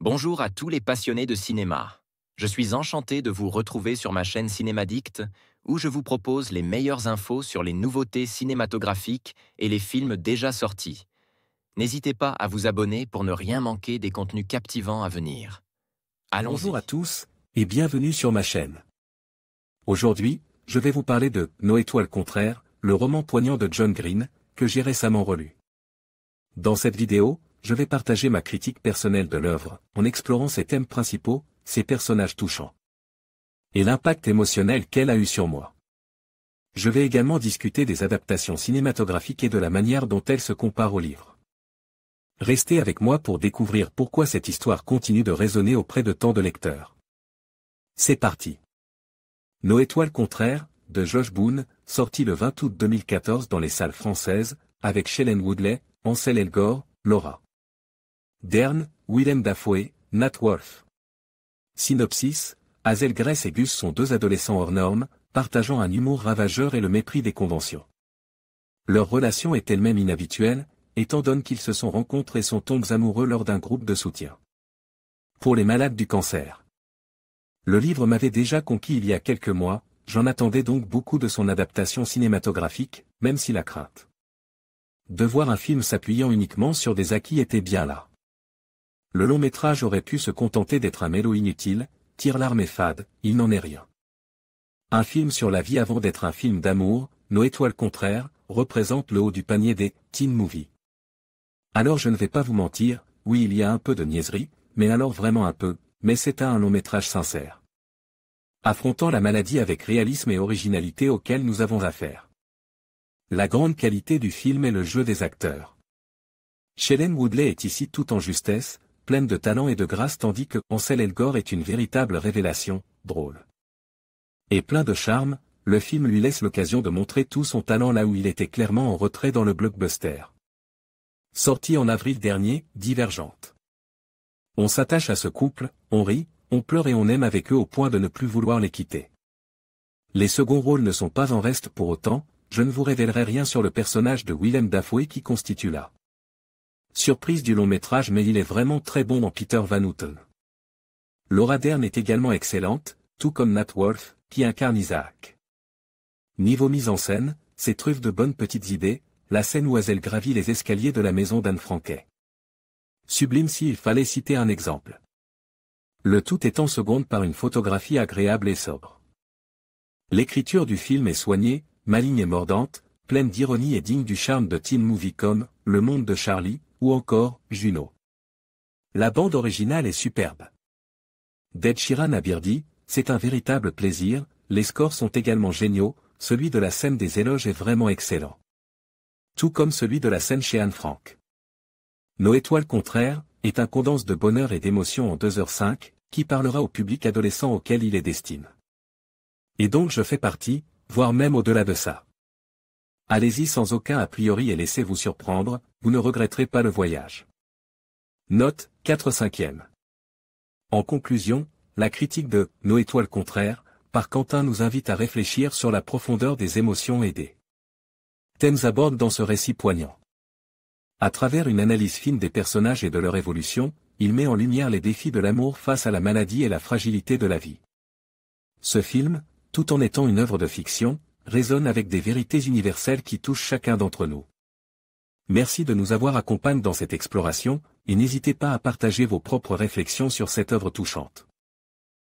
Bonjour à tous les passionnés de cinéma. Je suis enchanté de vous retrouver sur ma chaîne Cinémadicte, où je vous propose les meilleures infos sur les nouveautés cinématographiques et les films déjà sortis. N'hésitez pas à vous abonner pour ne rien manquer des contenus captivants à venir. Bonjour à Allons-y. tous, et bienvenue sur ma chaîne. Aujourd'hui, je vais vous parler de Nos étoiles contraires, le roman poignant de John Green, que j'ai récemment relu. Dans cette vidéo, je vais partager ma critique personnelle de l'œuvre, en explorant ses thèmes principaux, ses personnages touchants, et l'impact émotionnel qu'elle a eu sur moi. Je vais également discuter des adaptations cinématographiques et de la manière dont elles se comparent au livre. Restez avec moi pour découvrir pourquoi cette histoire continue de résonner auprès de tant de lecteurs. C'est parti. Nos étoiles contraires, de Josh Boone, sorti le 20 août 2014 dans les salles françaises, avec Shailene Woodley, Ansel Elgort, Laura Dern, Willem Dafoe, Nat Wolff. Synopsis, Hazel Grace et Gus sont deux adolescents hors normes, partageant un humour ravageur et le mépris des conventions. Leur relation est elle-même inhabituelle, étant donné qu'ils se sont rencontrés et sont tombés amoureux lors d'un groupe de soutien pour les malades du cancer. Le livre m'avait déjà conquis il y a quelques mois, j'en attendais donc beaucoup de son adaptation cinématographique, même si la crainte de voir un film s'appuyant uniquement sur des acquis était bien là. Le long métrage aurait pu se contenter d'être un mélo inutile, tire-larme et fade, il n'en est rien. Un film sur la vie avant d'être un film d'amour, Nos étoiles contraires, représente le haut du panier des teen movies. Alors je ne vais pas vous mentir, oui il y a un peu de niaiserie, mais alors vraiment un peu, mais c'est un long métrage sincère, affrontant la maladie avec réalisme et originalité auquel nous avons affaire. La grande qualité du film est le jeu des acteurs. Shailene Woodley est ici tout en justesse, pleine de talent et de grâce tandis que Ansel Elgort est une véritable révélation, drôle et plein de charme. Le film lui laisse l'occasion de montrer tout son talent là où il était clairement en retrait dans le blockbuster sorti en avril dernier, Divergente. On s'attache à ce couple, on rit, on pleure et on aime avec eux au point de ne plus vouloir les quitter. Les seconds rôles ne sont pas en reste pour autant, je ne vous révélerai rien sur le personnage de Willem Dafoe qui constitue la surprise du long métrage, mais il est vraiment très bon dans Peter Van Houten. Laura Dern est également excellente, tout comme Nat Wolff, qui incarne Isaac. Niveau mise en scène, c'est truffe de bonnes petites idées, la scène où Hazel gravit les escaliers de la maison d'Anne Frank. Sublime s'il fallait citer un exemple. Le tout est en seconde par une photographie agréable et sobre. L'écriture du film est soignée, maligne et mordante, pleine d'ironie et digne du charme de teen movie comme Le Monde de Charlie, ou encore Juno. La bande originale est superbe. d'Ed Sheeran à Birdie, c'est un véritable plaisir, les scores sont également géniaux, celui de la scène des éloges est vraiment excellent. Tout comme celui de la scène chez Anne Frank. Nos étoiles contraires est un condense de bonheur et d'émotion en 2h05, qui parlera au public adolescent auquel il est destiné. Et donc je fais partie, voire même au-delà de ça. Allez-y sans aucun a priori et laissez-vous surprendre, vous ne regretterez pas le voyage. Note, 4/5. En conclusion, la critique de Nos étoiles contraires, par Quentin nous invite à réfléchir sur la profondeur des émotions et des thèmes abordés dans ce récit poignant. À travers une analyse fine des personnages et de leur évolution, il met en lumière les défis de l'amour face à la maladie et la fragilité de la vie. Ce film, tout en étant une œuvre de fiction, résonne avec des vérités universelles qui touchent chacun d'entre nous. Merci de nous avoir accompagnés dans cette exploration, et n'hésitez pas à partager vos propres réflexions sur cette œuvre touchante.